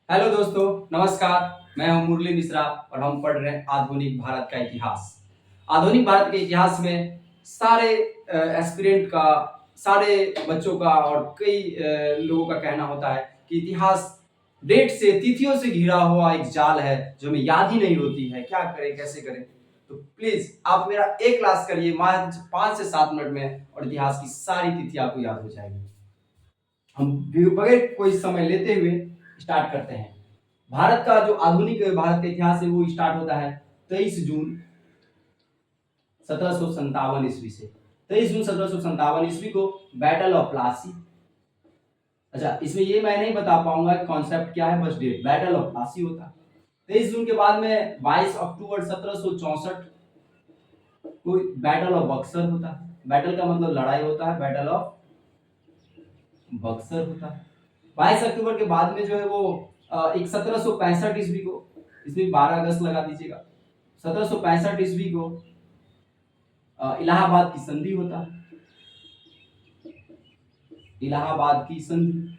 Hello दोस्तों, नमस्कार। मैं हूं मुरली मिश्रा और हम पढ़ रहे हैं आधुनिक भारत का इतिहास। आधुनिक भारत के इतिहास में सारे एस्पिरेंट का, सारे बच्चों का और कई लोगों का कहना होता है कि इतिहास डेट से, तिथियों से घिरा हुआ एक जाल है जो हमें याद ही नहीं होती है। क्या करें, कैसे करें? तो प्लीज आप मेरा एक क्लास करिए, मात्र 5 से 7 मिनट में, और इतिहास की सारी तिथि आपको याद हो जाएगी। हम बगैर कोई समय लेते हुए स्टार्ट करते हैं। भारत का जो आधुनिक भारत का इतिहास है वो स्टार्ट होता है 23 जून 1757 ईस्वी से। 23 जून 1757 ईस्वी को बैटल ऑफ प्लासी। अच्छा, इसमें ये मैं नहीं बता पाऊंगा कि कॉन्सेप्ट क्या है, बस डेट बैटल ऑफ प्लासी होता है। 23 जून के बाद में 22 अक्टूबर 1764 को बैटल ऑफ बक्सर होता है। बैटल का मतलब लड़ाई होता है, बैटल ऑफ बक्सर होता है। 22 अक्टूबर के बाद में जो है वो एक 1765 ईस्वी को, इसमें 12 अगस्त लगा दीजिएगा, 1765 ईस्वी को इलाहाबाद की संधि होता है। इलाहाबाद की संधि,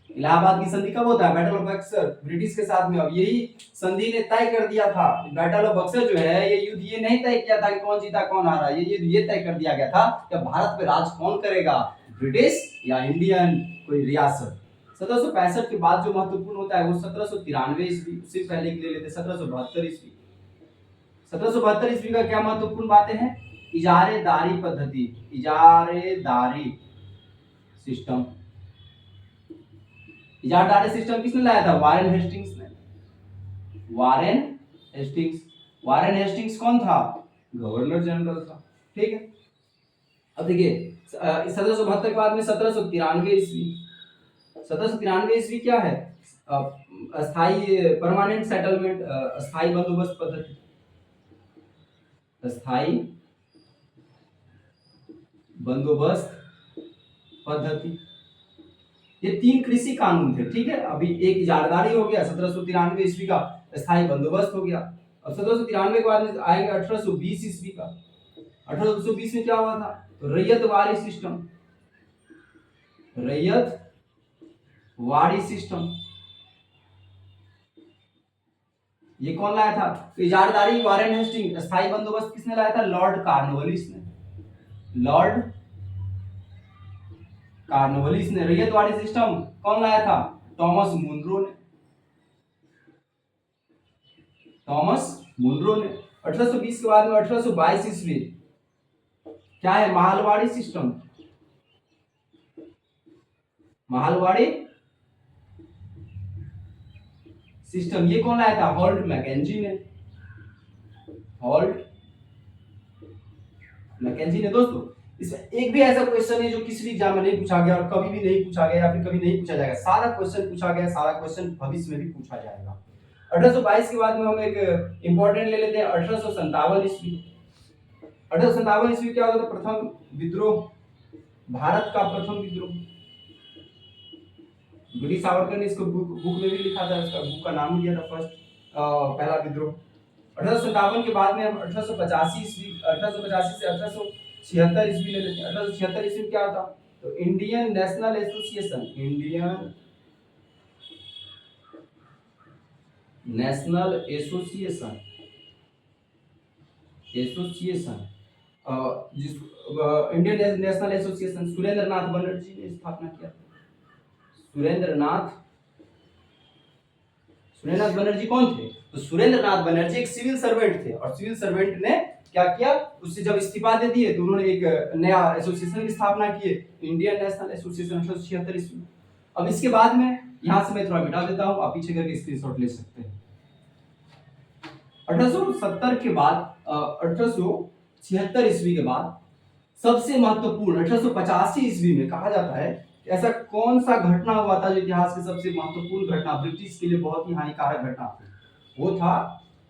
इलाहाबाद की संधि कब होता है? बैटल ऑफ बक्सर, ब्रिटिश के साथ में। अब यही संधि ने तय कर दिया था, बैटल ऑफ बक्सर जो है, ये युद्ध ये नहीं तय किया था कि कौन जीता कौन हारा। ये युद्ध ये तय कर दिया गया था कि भारत पे राज कौन करेगा, ब्रिटिश या इंडियन कोई रियासत। 1765 के बाद जो महत्वपूर्ण होता है वो 1793 ईस्वी, उससे पहले के ले लेते 1772 ईस्वी। 1772 ईस्वी का क्या महत्वपूर्ण बातें हैं? इजारेदारी पद्धति, इजारेदारी सिस्टम। इजारदारी सिस्टम किसने लाया था? वारेन हेस्टिंग्स ने। Warren Hastings. वारेन हेस्टिंग्स कौन था? गवर्नर जनरल था। ठीक है। अब देखिए 1772 के बाद में 1793 ईस्वी। 1793 ईस्वी क्या है? अस्थाई परमानेंट सेटलमेंट, अस्थाई बंदोबस्त पद्धति। अस्थाई बंदोबस्त पद्धति, ये 3 कृषि कानून थे। ठीक है, अभी एक इजारदारी हो गया 1793 ईस्वी का, स्थायी बंदोबस्त हो गया। अब 1793 के बाद आएगा 1820 ईस्वी का। 1820 में क्या हुआ था? तो रैयत वारी सिस्टम, रैयत वारी सिस्टम, ये कौन लाया था? तो इजारदारी वारेन हेस्टिंग, स्थायी बंदोबस्त किसने लाया था? लॉर्ड कॉर्नवालिस ने। लॉर्ड कॉर्नवालिस ने। रैयत वारी सिस्टम कौन लाया था? थॉमस मुनरो ने। थॉमस मुनरो ने। 1820 के बाद में 1822 ईस्वी क्या है? माहलवाड़ी सिस्टम। माहलवाड़ी सिस्टम, ये कौन लाया था? हॉल्ट मैकेंजी ने। हॉल्ट मैकेंजी ने। दोस्तों, इसमें एक भी ऐसा क्वेश्चन है जो किसी भी एग्जाम में नहीं पूछा गया और कभी भी नहीं पूछा गया या फिर कभी नहीं पूछा जाएगा। सारा क्वेश्चन पूछा गया, सारा क्वेश्चन भविष्य में भी पूछा जाएगा। 1822 के बाद में हम एक इंपॉर्टेंट ले लेते हैं 1857 ईस्वी। 1857 ईस्वी क्या होता था? प्रथम विद्रोह, भारत का प्रथम विद्रोह। वीडी सावरकर ने इसको बुक में भी लिखा था, इसका बुक का नाम दिया था फर्स्ट, पहला विद्रोह। 1857 के बाद में हम 1885 ईस्वी, 1885 से 1876 ईस्वी ले लेते हैं। 1876 ईस्वी क्या था? तो Indian national association, Indian national association, association जिस इंडियन नेशनल एसोसिएशन सुरेंद्र नाथ बनर्जी ने स्थापना किया। सुरेंद्र नाथ, सुरेंद्र नाथ बनर्जी कौन थे? तो सुरेंद्र नाथ बनर्जी एक सिविल सर्वेंट थे, और सिविल सर्वेंट ने क्या किया? उससे जब इस्तीफा दे दिए तो उन्होंने एक नया एसोसिएशन की स्थापना की, इंडियन नेशनल एसोसिएशन 1876 ईस्वी। अब इसके बाद में यहां से मैं थोड़ा मिटा देता हूं, आप पीछे करके स्क्रीनशॉट ले सकते हैं। 1870 के बाद 1876 ईस्वी के बाद सबसे महत्वपूर्ण 1885 ईस्वी में कहा जाता है ऐसा कौन सा घटना हुआ था जो इतिहास की सबसे महत्वपूर्ण घटना, ब्रिटिश के लिए बहुत ही हानिकारक घटना थी? वो था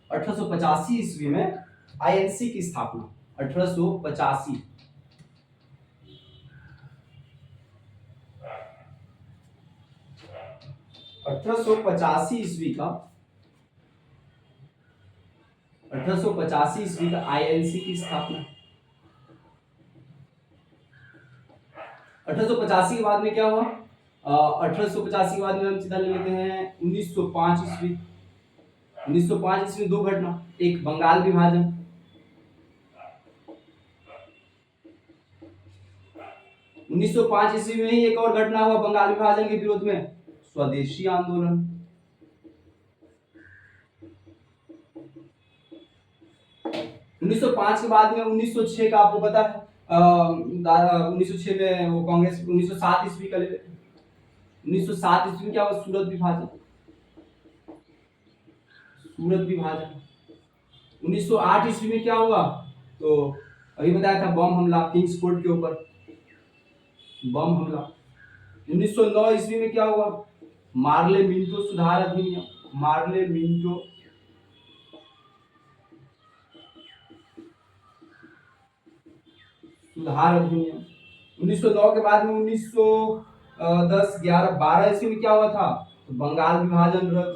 1885 ईस्वी में आईएनसी की स्थापना। 1885, 1885 ईस्वी का, 1885 ईस्वी का आईएनसी की स्थापना। 1885 के बाद में क्या हुआ? 1885 के बाद में हम सीधा ले लेते हैं 1905 ईस्वी। 1905 ईस्वी में दो घटना, एक बंगाल विभाजन, 1905 ईस्वी में ही एक और घटना हुआ बंगाल विभाजन के विरोध में, स्वदेशी आंदोलन। 1905 के बाद में 1906 का आपको पता है, 1906 में वो कांग्रेस, 1907 ईस्वी का ले लेते हैं। 1907 ईस्वी में क्या हुआ, सूरत विभाजन, सूरत विभाजन। 1908 ईस्वी में क्या हुआ, तो अभी बताया था बम हमला किंग्स कोर्ट के ऊपर, बम हमला। 1909 ईस्वी में क्या हुआ, मार्ले मिंटो सुधार अधिनियम, मार्ले मिंटो सुधार अधिनियम। 1909 के बाद में 1910, 11, 12 ईस्वी में क्या हुआ था, तो बंगाल विभाजन रद्द,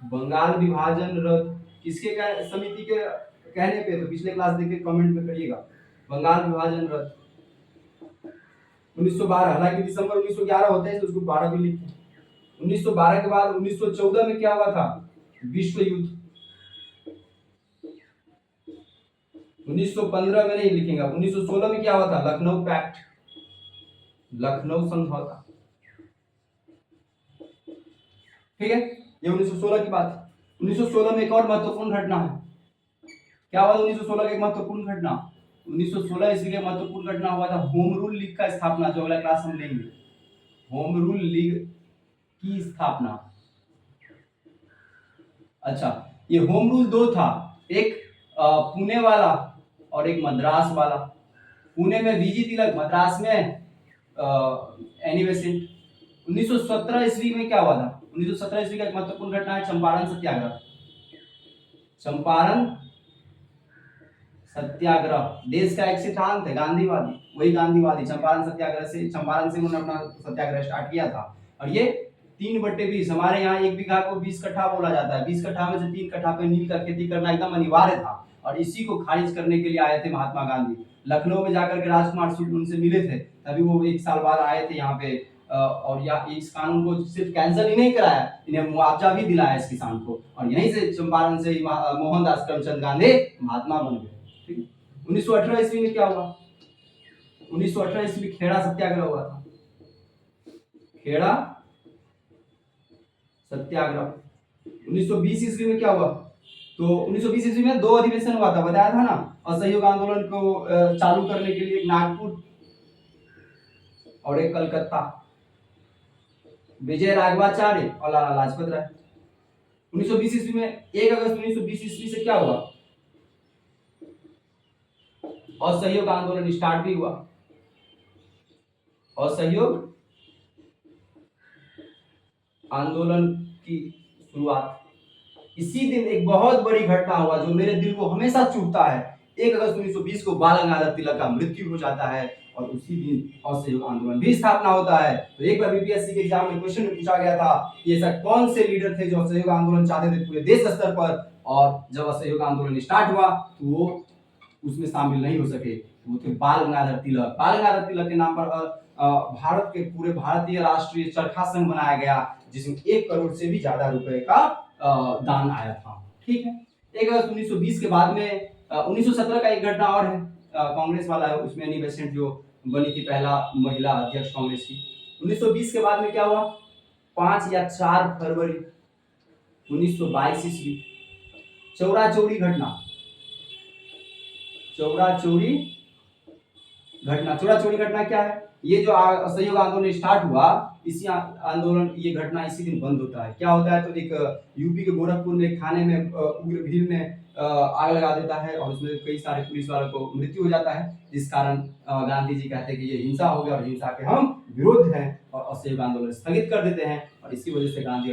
बंगाल विभाजन रद्द। किसके समिति के कहने पे, तो पिछले क्लास देख के कमेंट में करिएगा, बंगाल विभाजन रद्द। 1912, हालांकि दिसंबर 1911 होता है तो उसको 12 भी लिखते हैं। 1912 के बाद 1914 में क्या हुआ था, विश्व युद्ध। 1915 में नहीं लिखेंगे, 1916 में क्या हुआ था, लखनऊ पैक्ट, लखनऊ समझौता। ठीक है, ये 1916 की बात है। 1916 में एक और महत्वपूर्ण घटना है, क्या हुआ 1916 की एक महत्वपूर्ण घटना, 1916 ईस्वी की महत्वपूर्ण घटना हुआ था होम रूल लीग का स्थापना, जो अगला क्लास हम लेंगे, होम रूल लीग की स्थापना। अच्छा, ये होम रूल दो था, एक पुणे वाला और एक मद्रास वाला। पुणे में वीजी तिलक, मद्रास में एनी बेसेंट। 1917 ईस्वी में क्या हुआ था, 1917 ईस्वी का एक महत्वपूर्ण घटना है चंपारण सत्याग्रह, चंपारण सत्याग्रह। देश का एक सिद्धांत है गांधीवादी, वही गांधीवादी चंपारण सत्याग्रह से, चंपारण से उन्होंने अपना सत्याग्रह स्टार्ट किया था। और ये 3/20, हमारे यहाँ 1 बीघा को 20 कट्ठा बोला जाता है, 20 कट्ठा में से 3 कट्ठा पे नील का खेती करना एकदम अनिवार्य था, और इसी को खारिज करने के लिए आए थे महात्मा गांधी। लखनऊ में जाकर के राजकुमार सूद उनसे मिले थे, तभी वो 1 साल बाद आए थे यहाँ पे, और या इस कानून को सिर्फ कैंसिल ही नहीं कराया, इन्हें मुआवजा भी दिलाया इस किसान को, और यहीं से चंपारण से मोहनदास करमचंद गांधी महात्मा बन गए। 1918 ईस्वी में क्या हुआ, 1918 ईस्वी में खेड़ा सत्याग्रह हुआ था, खेड़ा सत्याग्रह। 1920 ईस्वी में क्या हुआ, तो 1920 ईस्वी में 2 अधिवेशन हुआ था, बताया था ना, असहयोग आंदोलन को चालू करने के लिए नागपुर और एक कलकत्ता, विजय राघवाचार्य और लाला लाजपत राय। 1920 ईस्वी में 1 अगस्त 1920 ईस्वी से क्या हुआ, असहयोग आंदोलन स्टार्ट भी हुआ, असहयोग आंदोलन की शुरुआत। इसी दिन एक बहुत बड़ी घटना हुआ जो मेरे दिल को हमेशा चुभता है, 1 अगस्त 1920 को बाल गंगाधर तिलक का मृत्यु हो जाता है, और उसी दिन असहयोग आंदोलन भी स्थापना होता है। तो एक बार बीपीएससी के एग्जाम में क्वेश्चन पूछा गया था कि ऐसा कौन से लीडर थे जो असहयोग आंदोलन चाहते थे पूरे देश स्तर पर, और जब असहयोग आंदोलन स्टार्ट हुआ तो वो उसमें शामिल नहीं हो सके, वो थे बाल गंगाधर तिलक। बाल गंगाधर तिलक के नाम पर भारत के पूरे भारतीय राष्ट्रीय चरखा संघ बनाया गया, जिसमें 1 करोड़ से भी ज्यादा रुपए का दान आया था। ठीक है, 1 अगस्त 1920 के बाद में 1917 का एक घटना और है, कांग्रेस वाला है, उसमें एनी बेसेंट जो बनी थी पहला महिला अध्यक्ष कांग्रेस की। 1920 के बाद में क्या हुआ, 5 या 4 फरवरी 1922 ईस्वी, चौरा चौरी घटना, चौरा चौरी घटना। चौरा चौरी घटना क्या है, ये जो असहयोग आंदोलन स्टार्ट हुआ, इसी आंदोलन, ये घटना इसी दिन बंद होता है। क्या होता है, तो एक यूपी के गोरखपुर में खाने में उग्र भीड़ ने आग लगा देता है, और उसमें कई सारे पुलिस वालों को मृत्यु हो जाता है, जिस कारण गांधी जी कहते हैं कि ये हिंसा हो गया और हिंसा के हम विरोध हैं, और असहयोग आंदोलन स्थगित कर देते हैं, और इसी वजह से गांधी